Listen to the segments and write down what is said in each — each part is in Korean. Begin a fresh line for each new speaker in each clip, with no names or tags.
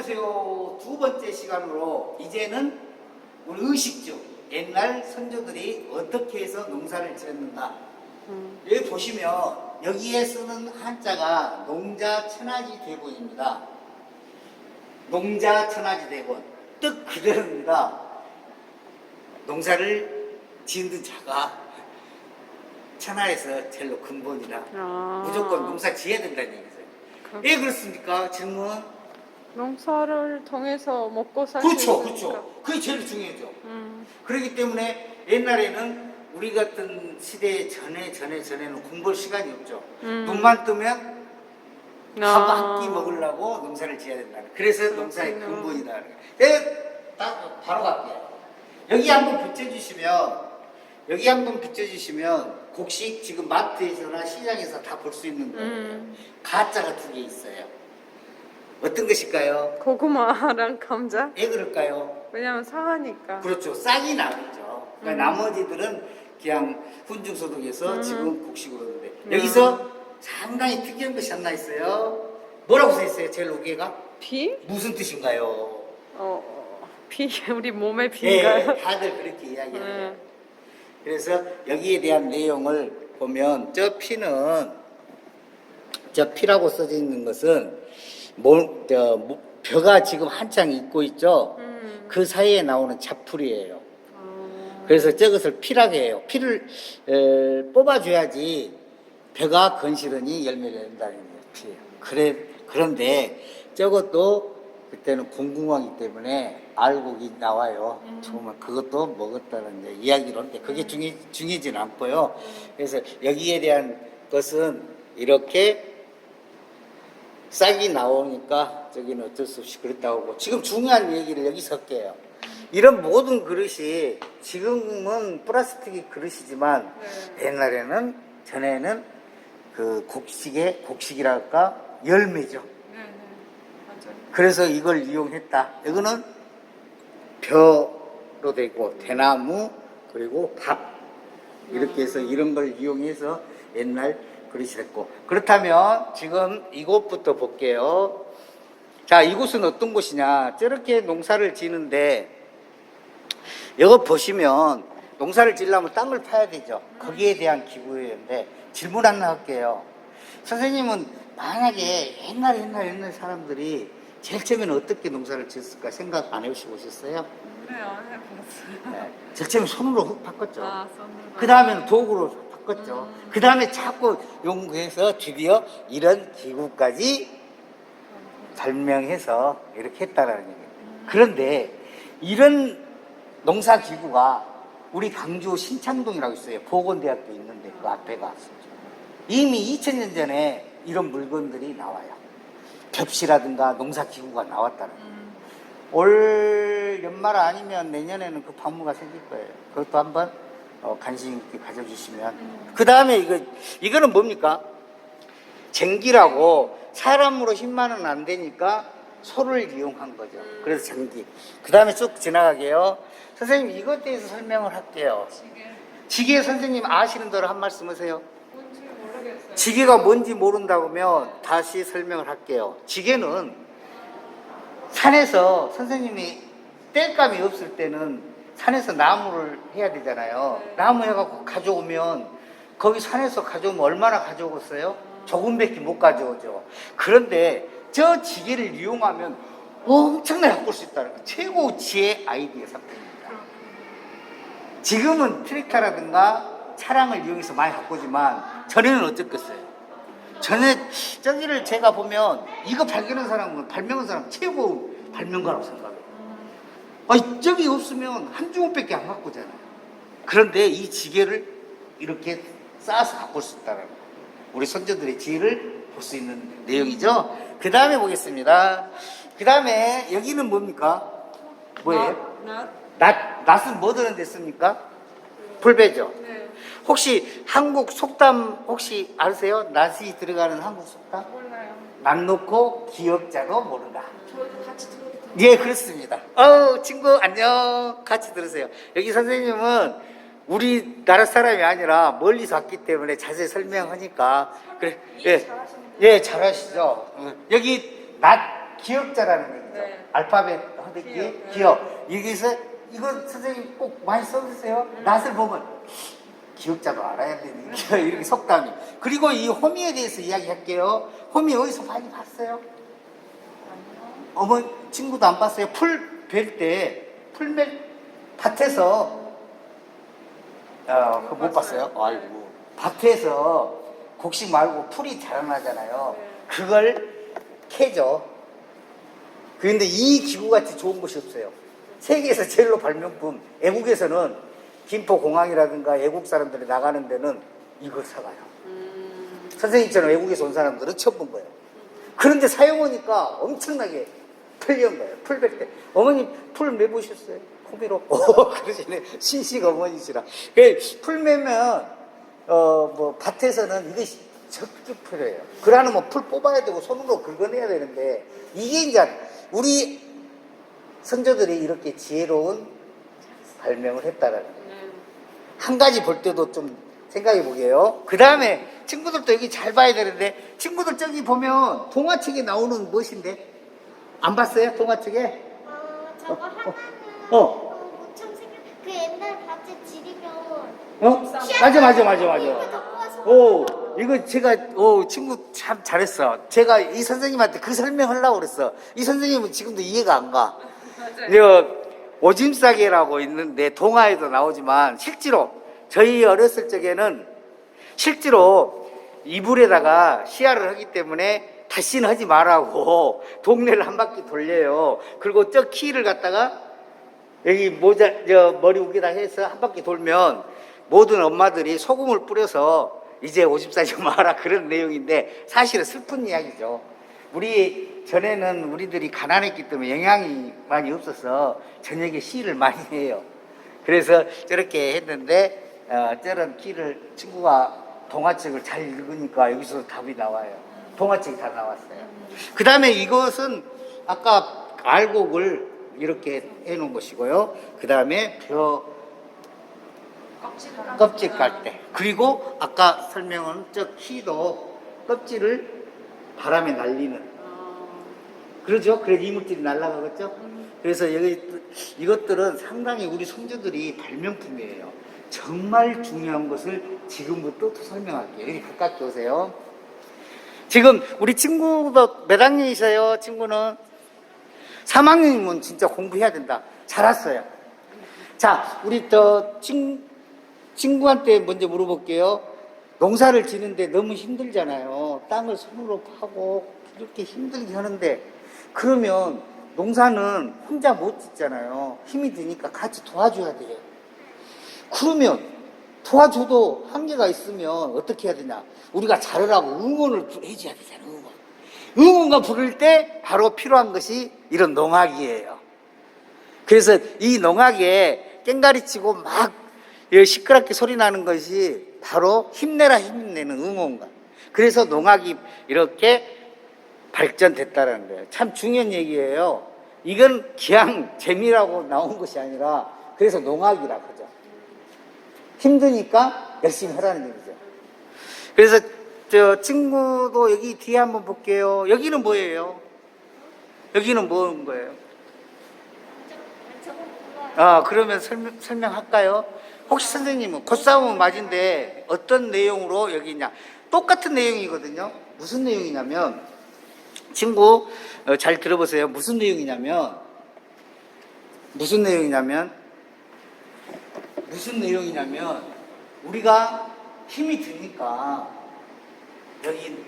안녕하세요. 두 번째 시간으로 이제는 우리 의식주, 옛날 선조들이 어떻게 해서 농사를 지었는가. 여기 보시면 여기에 쓰는 한자가 농자천하지 대본입니다. 농자천하지 대본. 뜻 그대로입니다. 농사를 지은 자가 천하에서 제일로 근본이라 무조건 농사 지어야 된다는 얘기죠. 왜 그렇습니까? 질문.
농사를 통해서 먹고 살수
그렇죠,
있으니까.
그렇죠. 그게 제일 중요하죠. 그렇기 때문에 옛날에는 우리 같은 시대 전에는 공부할 시간이 없죠. 눈만 뜨면 밥 한 끼 먹으려고 농사를 지어야 된다. 그래서 농사의 근본이다. 바로 갈게요. 여기 한번 붙여주시면 곡식 지금 마트에서나 시장에서 다 볼 수 있는 거예요. 가짜가 두 개 있어요. 어떤 것일까요?
고구마랑 감자?
왜 그럴까요?
왜냐면 상하니까.
그렇죠. 싹이 나겠죠. 그러니까 나머지들은 그냥 훈증소독해서 지금 곡식으로 하는데 여기서 상당히 특이한 것이 하나 있어요. 뭐라고 써있어요? 제일 위에가?
비?
무슨 뜻인가요?
비? 우리 몸의
네,
비인가요?
다들 그렇게 이야기해요. 그래서 여기에 대한 내용을 보면 저 피라고 써져 있는 것은 벼가 지금 한창 익고 있죠. 그 사이에 나오는 자풀이에요. 그래서 저것을 피라고 해요. 피를 뽑아줘야지 벼가 건실하니 열매를 낸다는 거예요. 그런데 저것도 그때는 공궁왕이기 때문에 알곡이 나와요. 정말 그것도 먹었다는 이야기로 하는데 그게 중요하지는 않고요. 그래서 여기에 대한 것은 이렇게 싹이 나오니까 저기는 어쩔 수 없이 그렇다고 하고, 지금 중요한 얘기를 여기서 할게요. 이런 모든 그릇이 지금은 플라스틱이 그릇이지만 옛날에는 전에는 그 곡식이랄까 열매죠.
맞아요.
그래서 이걸 이용했다. 이거는 벼로 되고 대나무 그리고 밥 이렇게 해서 이런 걸 이용해서 옛날 그릇이 됐고, 그렇다면 지금 이곳부터 볼게요. 자, 이곳은 어떤 곳이냐. 저렇게 농사를 지는데 이거 보시면 농사를 지려면 땅을 파야 되죠. 거기에 대한 기부였는데 질문 하나 할게요. 선생님은 만약에 옛날 사람들이 제일 처음에는 어떻게 농사를 지었을까 생각 안 해보셨어요?
네, 안 해봤어요.
네. 제일 처음에 손으로 흙 바꿨죠.
손으로.
그 다음에는 도구로 바꿨죠. 그 다음에 자꾸 연구해서 드디어 이런 기구까지 발명해서 이렇게 했다라는 얘기예요. 그런데 이런 농사기구가 우리 강주 신창동이라고 있어요. 보건대학교 있는데 그 앞에가 이미 2000년 전에 이런 물건들이 나와요. 벽시라든가 농사기구가 나왔다는 거예요. 올 연말 아니면 내년에는 그 박물관 생길 거예요. 그것도 한번 관심 있게 가져주시면. 그 다음에 이거는 뭡니까? 쟁기라고 사람으로 힘만은 안 되니까 소를 이용한 거죠. 그래서 쟁기. 그 다음에 쭉 지나가게요. 선생님 이것 대해서 설명을 할게요. 지게 선생님 아시는 대로 한 말씀 하세요.
뭔지 모르겠어요.
지게가 뭔지 모른다고 하면 다시 설명을 할게요. 지게는 산에서 선생님이 땔감이 없을 때는 산에서 나무를 해야 되잖아요. 나무 해갖고 가져오면 거기 산에서 가져오면 얼마나 가져오겠어요? 조금밖에 못 가져오죠. 그런데 저 지게를 이용하면 엄청나게 바꿀 수 있다는 거. 최고 지혜 아이디어 상품입니다. 지금은 트랙터라든가 차량을 이용해서 많이 바꾸지만 전에는 어쨌겠어요? 전에 저기를 제가 보면 이거 발명한 사람 최고 발명가라고 생각해요. 아니 저기 없으면 한 주먹밖에 안 바꾸잖아요. 그런데 이 지게를 이렇게 쌓아서 바꿀 수 있다는 거예요. 우리 선조들의 지혜를 볼 수 있는 내용이죠. 그 다음에 보겠습니다. 그 다음에 여기는 뭡니까? 뭐예요? 낫은 뭐 들은 데 씁니까? 불배죠.
네.
혹시 한국 속담 혹시 아세요? 낫이 들어가는 한국 속담?
몰라요.
낫 놓고 기억자도 모른다.
저도 같이 들어도 돼요?
예, 그렇습니다. 친구 안녕. 같이 들으세요. 여기 선생님은 우리나라 사람이 아니라 멀리서 왔기 때문에 자세히 설명하니까 그래. 예, 잘하시죠. 여기 낫 기억자라는 얘기.
네.
알파벳 허듣기,
기억.
기억. 여기서 이거 선생님 꼭 많이 써주세요. 낯을 보면 기억자도 알아야 되니까 이렇게 속담이. 그리고 이 호미에 대해서 이야기할게요. 호미 어디서 많이 봤어요? 어머 친구도 안 봤어요? 풀 벨 때 풀멜 밭에서 그거 못 봤어요? 아이고 밭에서 곡식 말고 풀이 자라나잖아요. 그걸 캐죠. 그런데 이 기구같이 좋은 곳이 없어요. 세계에서 제일로 발명품. 애국에서는 김포공항이라든가 애국 사람들이 나가는 데는 이걸 사가요. 선생님처럼 외국에서 온 사람들은 처음 본 거예요. 그런데 사용하니까 엄청나게 편리한 거예요. 풀 벨 때. 어머니 풀 매보셨어요? 호미로? 그러시네. 신식 어머니시라. 풀 매면 뭐 밭에서는 이게 적극 필요해요. 그러면 뭐 풀 뽑아야 되고 손으로 긁어내야 되는데 이게 이제 우리 선조들이 이렇게 지혜로운 발명을 했다라는 거예요. 한 가지 볼 때도 좀 생각해 보게요. 그 다음에 친구들도 여기 잘 봐야 되는데 친구들 저기 보면 동화책에 나오는 무엇인데? 안 봤어요? 동화책에?
저거 하나는 무청 생각 그 옛날 밭에 지리면
맞아. 이거 제가 친구 참 잘했어. 제가 이 선생님한테 그 설명하려고 그랬어. 이 선생님은 지금도 이해가 안 가. 오줌 싸개라고 있는데 동화에도 나오지만 실제로 저희 어렸을 적에는 실제로 이불에다가 시야를 하기 때문에 다시는 하지 말라고 동네를 한 바퀴 돌려요. 그리고 저 키를 갖다가 여기 머리 위에다 해서 한 바퀴 돌면 모든 엄마들이 소금을 뿌려서 이제 오줌 싸지 마라 그런 내용인데 사실은 슬픈 이야기죠. 우리 전에는 우리들이 가난했기 때문에 영양이 많이 없어서 저녁에 시를 많이 해요. 그래서 저렇게 했는데 저런 키를 친구가 동화책을 잘 읽으니까 여기서 답이 나와요. 동화책이 다 나왔어요. 그 다음에 이것은 아까 알곡을 이렇게 해놓은 것이고요. 그 다음에 껍질 깔 때. 그리고 아까 설명한 저 키도 껍질을 바람에 날리는. 그러죠? 그래서 이물질이 날아가겠죠? 그래서 이것들은 상당히 우리 선조들이 발명품이에요. 정말 중요한 것을 지금부터 또 설명할게요. 여기 가깝게 오세요. 지금 우리 친구도 몇 학년이세요? 친구는 3학년이면 진짜 공부해야 된다. 잘 왔어요. 자, 우리 친구한테 먼저 물어볼게요. 농사를 지는데 너무 힘들잖아요. 땅을 손으로 파고 이렇게 힘들게 하는데 그러면 농사는 혼자 못 짓잖아요. 힘이 드니까 같이 도와줘야 돼요. 그러면 도와줘도 한계가 있으면 어떻게 해야 되냐? 우리가 잘하라고 응원을 해줘야 되잖아요. 응원가 부를 때 바로 필요한 것이 이런 농악이에요. 그래서 이 농악에 깽가리 치고 막 시끄럽게 소리 나는 것이 바로 힘내라 힘내는 응원가. 그래서 농악이 이렇게 발전됐다는 거예요. 참 중요한 얘기예요. 이건 그냥 재미라고 나온 것이 아니라 그래서 농악이라고 하죠. 힘드니까 열심히 하라는 얘기죠. 그래서 저 친구도 여기 뒤에 한번 볼게요. 여기는 뭐예요? 여기는 뭐인 거예요? 그러면 설명할까요? 혹시 선생님은 콧싸움은 맞은데 어떤 내용으로 여기 있냐? 똑같은 내용이거든요. 무슨 내용이냐면 친구 잘 들어보세요. 무슨 내용이냐면 우리가 힘이 드니까 여기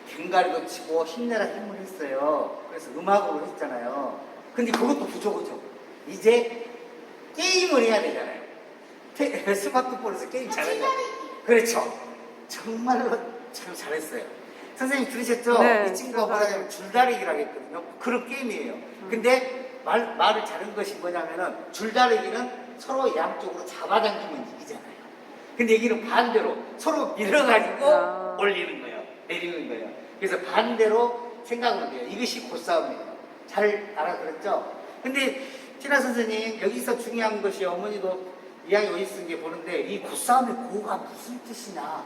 갱가리도 치고 힘내라 힘을 했어요. 그래서 음악으로 했잖아요. 근데 그것도 부족하죠. 이제 게임을 해야 되잖아요. 스마트폰에서 게임 잘하죠. 그렇죠. 정말로 참 잘했어요. 선생님 들으셨죠?
네,
이 친구가 뭐냐면 줄다리기라고 했거든요. 그런 게임이에요. 근데 말을 잘한 것이 뭐냐면은 줄다리기는 서로 양쪽으로 잡아당기면 이기잖아요. 근데 여기는 반대로 서로 밀어가지고 올리는 거예요. 내리는 거예요. 그래서 반대로 생각을 해요. 이것이 고싸움이에요. 잘 알아들었죠? 근데 티나 선생님 여기서 중요한 것이 어머니도 이야기 어디 쓴 게 보는데 이 고싸움의 고가 무슨 뜻이냐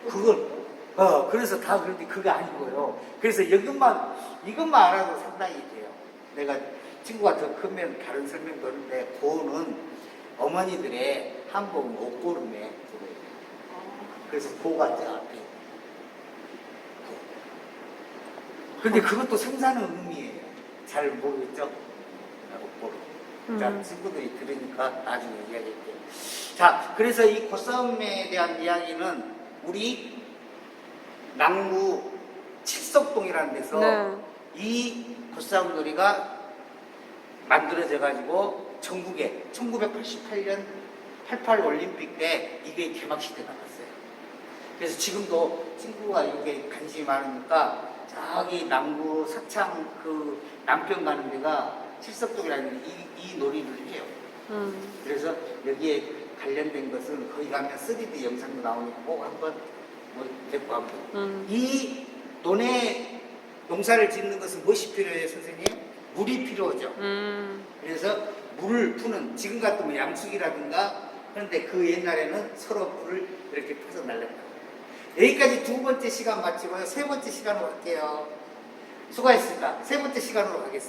그걸 그래서 다 그런데 그거 아니고요. 그래서 이것만 알아도 상당히 돼요. 내가 친구가 더 크면 다른 설명도 하는데 고는 어머니들의 한복 옷고름에 그래서 고가 저 앞에 고. 근데 그것도 생사는 의미예요. 잘 모르겠죠? 옷고름. 자, 친구들이 들으니까 나중에 이야기할게요. 자, 그래서 이 고싸움에 대한 이야기는 우리 남구 칠석동이라는 데서
네.
이 고싸움 놀이가 만들어져 가지고 전국에 1988년 88 올림픽 때 이게 개막식 때 나갔어요. 그래서 지금도 친구가 이렇게 관심이 많으니까 저기 남구 사창 그 남편 가는 데가 칠석동이라는 이 놀이를 해요. 그래서 여기에 관련된 것은 거기 가면 3D 영상도 나오니까 꼭 한번 뭐 데리고 가면 이 논에 농사를 짓는 것은 무엇이 필요해요, 선생님? 물이 필요하죠. 그래서 물을 푸는 지금 같으면 양수기라든가 그런데 그 옛날에는 서로 물을 이렇게 퍼서 날렸다. 여기까지 두 번째 시간 마치고요. 세 번째 시간으로 갈게요. 수고하셨습니다. 세 번째 시간으로 가겠습니다.